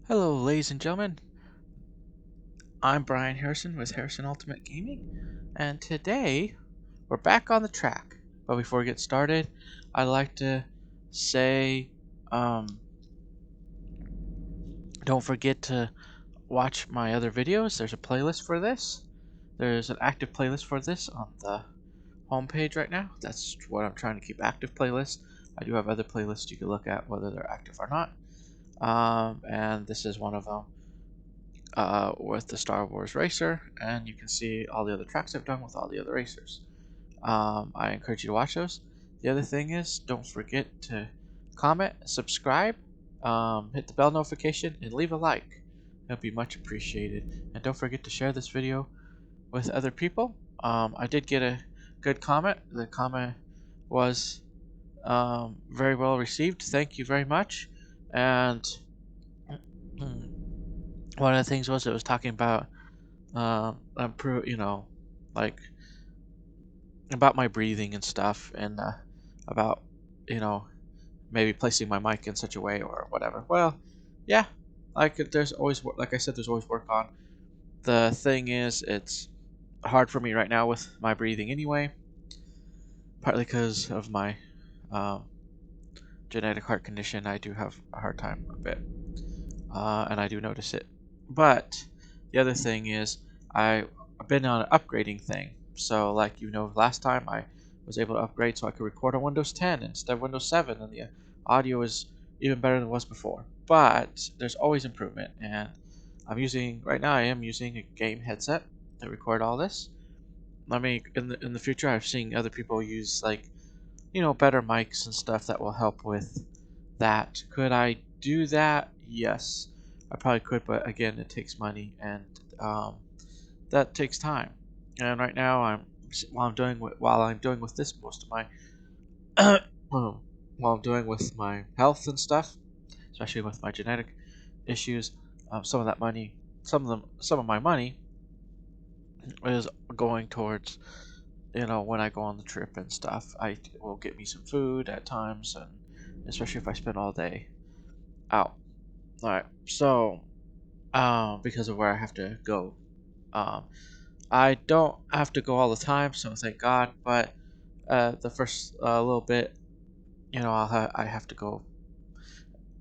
Hello, ladies and gentlemen. I'm Brian Harrison with Harrison Ultimate Gaming, and today we're back on the track. But before we get started, I'd like to say don't forget to watch my other videos. There's a playlist for this. There's an active playlist for this on the homepage right now. That's what I'm trying to keep active playlists. I do have other playlists you can look at whether they're active or not. And this is one of them. With the Star Wars Racer, and you can see all the other tracks I've done with all the other racers. I encourage you to watch those. The other thing is, don't forget to comment, subscribe, hit the bell notification, and leave a like. It'll be much appreciated. And don't forget to share this video with other people. I did get a good comment. The comment was very well received. Thank you very much. And one of the things was it was talking about like about my breathing and stuff, and about you know maybe placing my mic in such a way or whatever. Well, yeah, there's always, like I said, there's always work on. The thing is, it's hard for me right now with my breathing anyway, partly because of my um, genetic heart condition. I do have a hard time a bit, and I do notice it. But the other thing is, I've been on an upgrading thing. So, like last time I was able to upgrade so I could record on Windows 10 instead of Windows 7, and the audio is even better than it was before. But there's always improvement, and right now I am using a game headset to record all this. I mean, in the future, I've seen other people use better mics and stuff that will help with that. Could I do that? Yes, I probably could, but again, it takes money, and that takes time. And right now, while I'm doing with this most of my while I'm doing with my health and stuff, especially with my genetic issues, some of that money, some of my money is going towards when I go on the trip and stuff. I will get me some food at times, and especially if I spend all day out. All right, so because of where I have to go, um, I don't have to go all the time, so thank God. But the first little bit, I have to go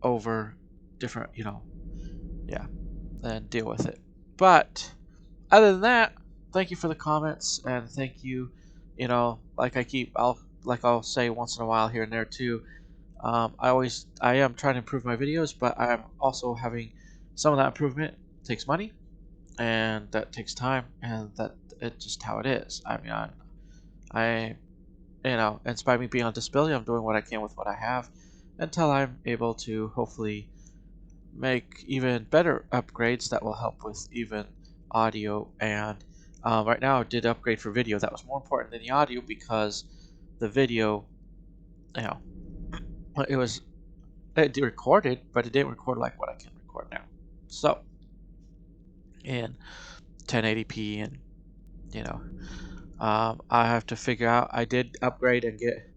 over different, yeah, and deal with it. But other than that, thank you for the comments, and thank you. I'll say once in a while here and there too. I am trying to improve my videos, but I'm also having some of that improvement takes money, and that takes time, and that it's just how it is. I mean, I and by me being on disability, I'm doing what I can with what I have until I'm able to hopefully make even better upgrades that will help with even audio. And right now, I did upgrade for video. That was more important than the audio because the video, you know, it recorded, but it didn't record like what I can record now. So in 1080p, and you know, I have to figure out. I did upgrade and get.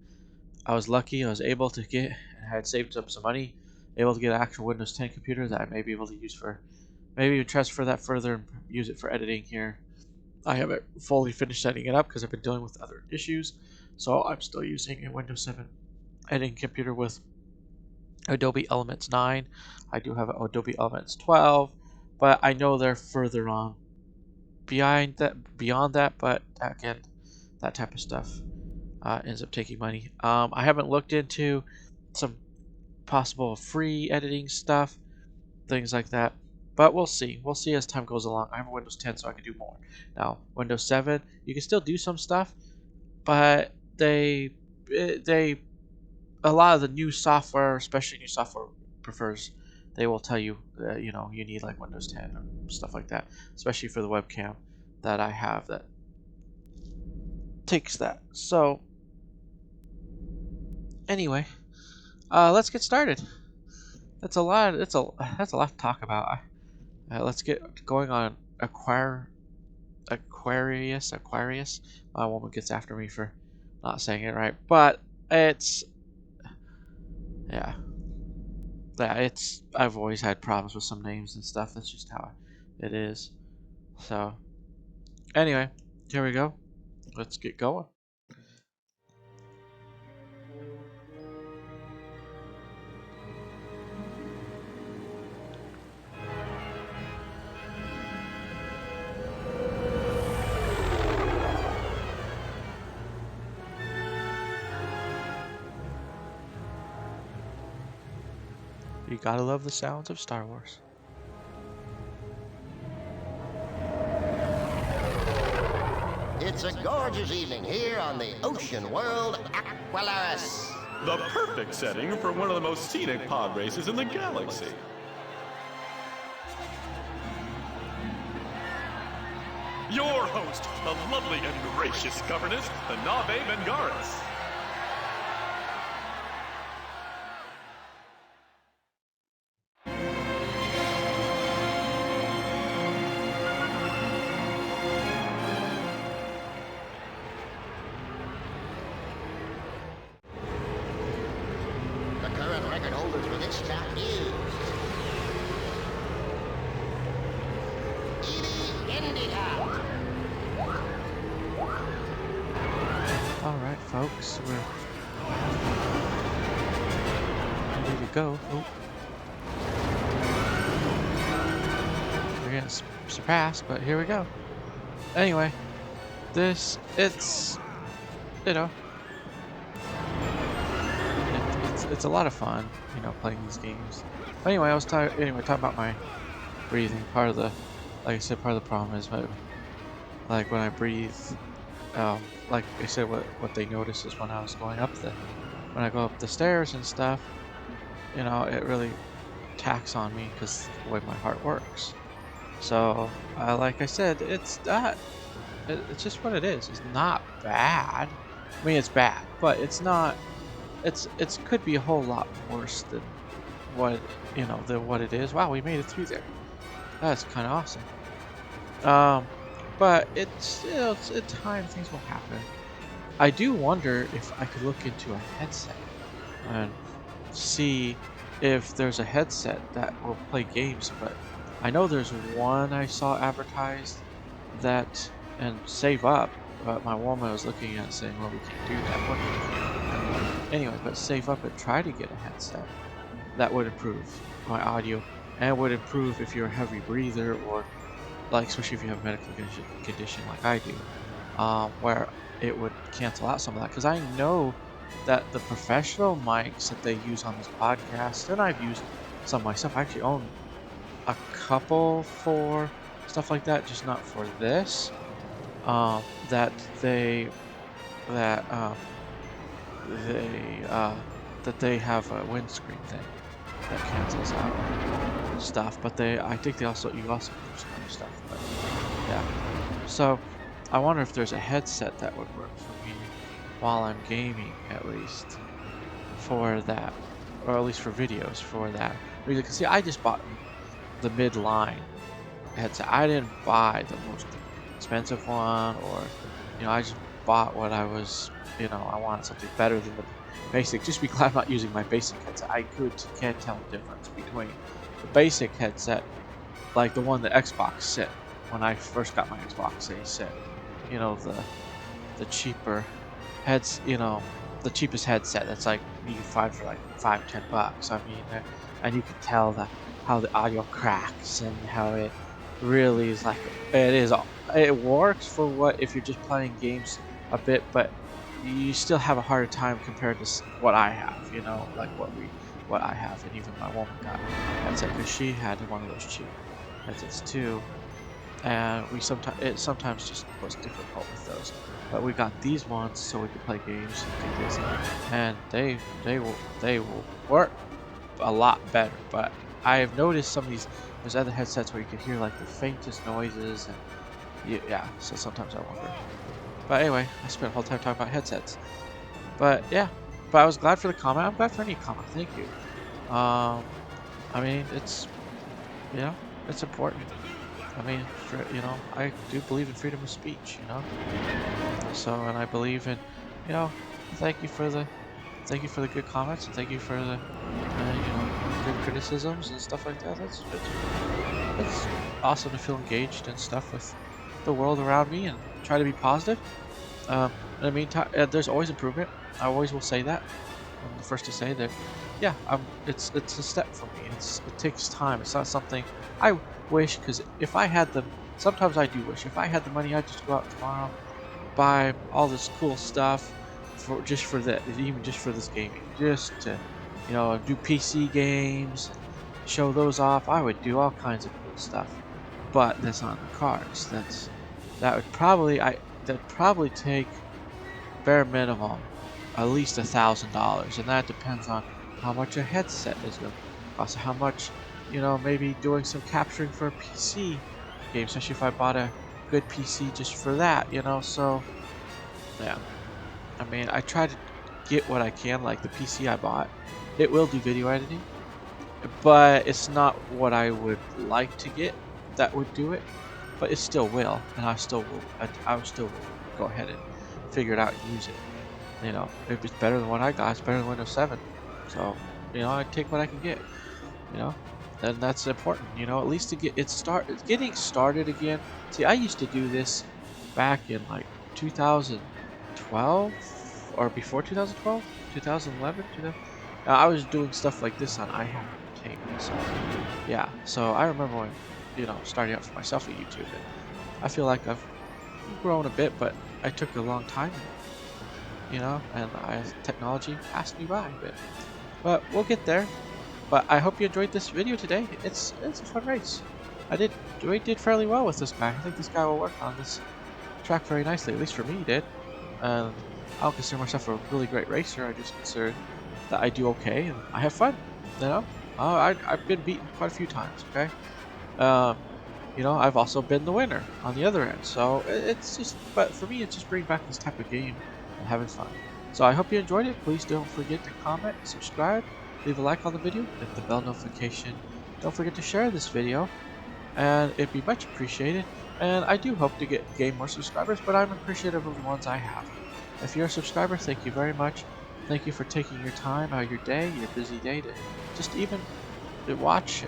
I was lucky. I was able to get. I had saved up some money, able to get an actual Windows 10 computer that I may be able to use for, maybe even transfer that further and use it for editing here. I haven't fully finished setting it up because I've been dealing with other issues, so I'm still using a Windows 7 editing computer with Adobe Elements 9. I do have Adobe Elements 12, but I know they're further on beyond that. But again, that type of stuff ends up taking money. I haven't looked into some possible free editing stuff, things like that. But we'll see. We'll see as time goes along. I have a Windows 10, so I can do more. Now, Windows 7, you can still do some stuff, but they a lot of the new software, especially new software prefers, they will tell you that you need like Windows 10 or stuff like that, especially for the webcam that I have that takes that. So anyway, let's get started. That's a lot. That's a lot to talk about. Let's get going on Aquarius. My woman gets after me for not saying it right, but it's yeah. yeah, I've always had problems with some names and stuff. That's just how it is. So anyway, here we go. Let's get going. You gotta love the sounds of Star Wars. It's a gorgeous evening here on the ocean world Aquilaris. The perfect setting for one of the most scenic pod races in the galaxy. Your host, the lovely and gracious governess, the Nave Vengaris. The current record holders for this track is Indica. Alright, folks, we're ready to go. Oh. We're getting surpassed, but here we go. Anyway, it's, you know, it's a lot of fun, you know, playing these games. But anyway, I was talking about my breathing. Part of the, like I said, part of the problem is like when I breathe, like I said, what they notice is when when I go up the stairs and stuff, you know, it really attacks on me because the way my heart works. So, like I said, it's just what it is. It's not bad. I mean, it's bad, but it's not. It could be a whole lot worse than what what it is. Wow, we made it through there. That's kind of awesome. But it's, you know, it's in time things will happen. I do wonder if I could look into a headset and see if there's a headset that will play games. But I know there's one I saw advertised that and Save Up. But my woman was looking at it saying, well, we can't do that. What we can't. Anyway, but Save Up and try to get a headset that would improve my audio and would improve if you're a heavy breather or like, especially if you have a medical condition like I do, where it would cancel out some of that. Because I know that the professional mics that they use on this podcast, and I've used some myself, I actually own a couple for stuff like that, just not for this. That they have a windscreen thing that cancels out stuff, but I think you also can do some other stuff. But yeah, so I wonder if there's a headset that would work for me while I'm gaming, at least for that, or at least for videos for that. Because see, I just bought the mid-line headset. I didn't buy the most expensive one, or I just bought what I was, I wanted something better than the basic. Just be glad I'm not using my basic headset. I can't tell the difference between the basic headset, like the one the Xbox sit. When I first got my Xbox, they said, the cheaper heads, the cheapest headset that's like you can find for like $5-10. I mean, and you can tell how the audio cracks and how it really is like it works for what if you're just playing games a bit, but you still have a harder time compared to what I have, like what I have, and even my woman got a headset because she had one of those cheap headsets too, and it sometimes just was difficult with those, but we got these ones so we could play games and do this, and they will work a lot better. But I have noticed some of there's other headsets where you can hear like the faintest noises, and yeah, so sometimes I wonder. But anyway, I spent a whole time talking about headsets. But yeah, but I was glad for the comment. I'm glad for any comment. Thank you. I mean, it's it's important. I mean, I do believe in freedom of speech. So, and I believe in, thank you for the good comments, and thank you for the good criticisms and stuff like that. It's awesome to feel engaged and stuff with the world around me and try to be positive. In the meantime, there's always improvement. I always will say that. I'm the first to say that. Yeah, it's a step for me. It takes time. It's not something I wish, because if I had the, sometimes I do wish if I had the money, I'd just go out tomorrow, buy all this cool stuff for that, even just for this gaming, just to, you know, do PC games and show those off. I would do all kinds of cool stuff, but that's not in the cards. That'd probably take bare minimum at least $1,000, and that depends on how much a headset is going to cost, how much, you know, maybe doing some capturing for a PC game, especially if I bought a good PC just for that, you know. So yeah, I mean, I try to get what I can. Like the PC I bought, it will do video editing, but it's not what I would like to get that would do it, but it still will, and I still will go ahead and figure it out and use it. You know, if it's better than what I got, it's better than Windows 7. So, you know, I take what I can get, you know, and that's important, you know, at least to get getting started again. See, I used to do this back in like 2012 or before 2012, 2011, 2000. I was doing stuff like this on iHack Entertainment. So, yeah, so I remember when, you know, starting out for myself at YouTube, and I feel like I've grown a bit, but I took a long time, you know, and technology passed me by a bit. But we'll get there. But I hope you enjoyed this video today. It's a fun race. We did fairly well with this guy. I think this guy will work on this track very nicely. At least for me, he did. I don't consider myself a really great racer. I just consider that I do okay and I have fun. You know, I've been beaten quite a few times. Okay. You know, I've also been the winner on the other end. So it's just, but for me, it's just bringing back this type of game and having fun. So I hope you enjoyed it. Please don't forget to comment, subscribe, leave a like on the video, hit the bell notification. Don't forget to share this video, and it'd be much appreciated. And I do hope to gain more subscribers, but I'm appreciative of the ones I have. If you're a subscriber, thank you very much. Thank you for taking your time out of your day, your busy day, to just even to watch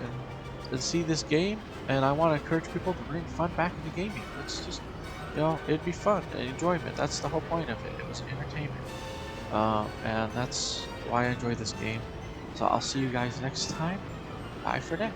and see this game. And I want to encourage people to bring fun back into gaming. It's just, you know, it'd be fun and enjoyment. That's the whole point of it. It was entertainment. And that's why I enjoy this game. So I'll see you guys next time. Bye for now.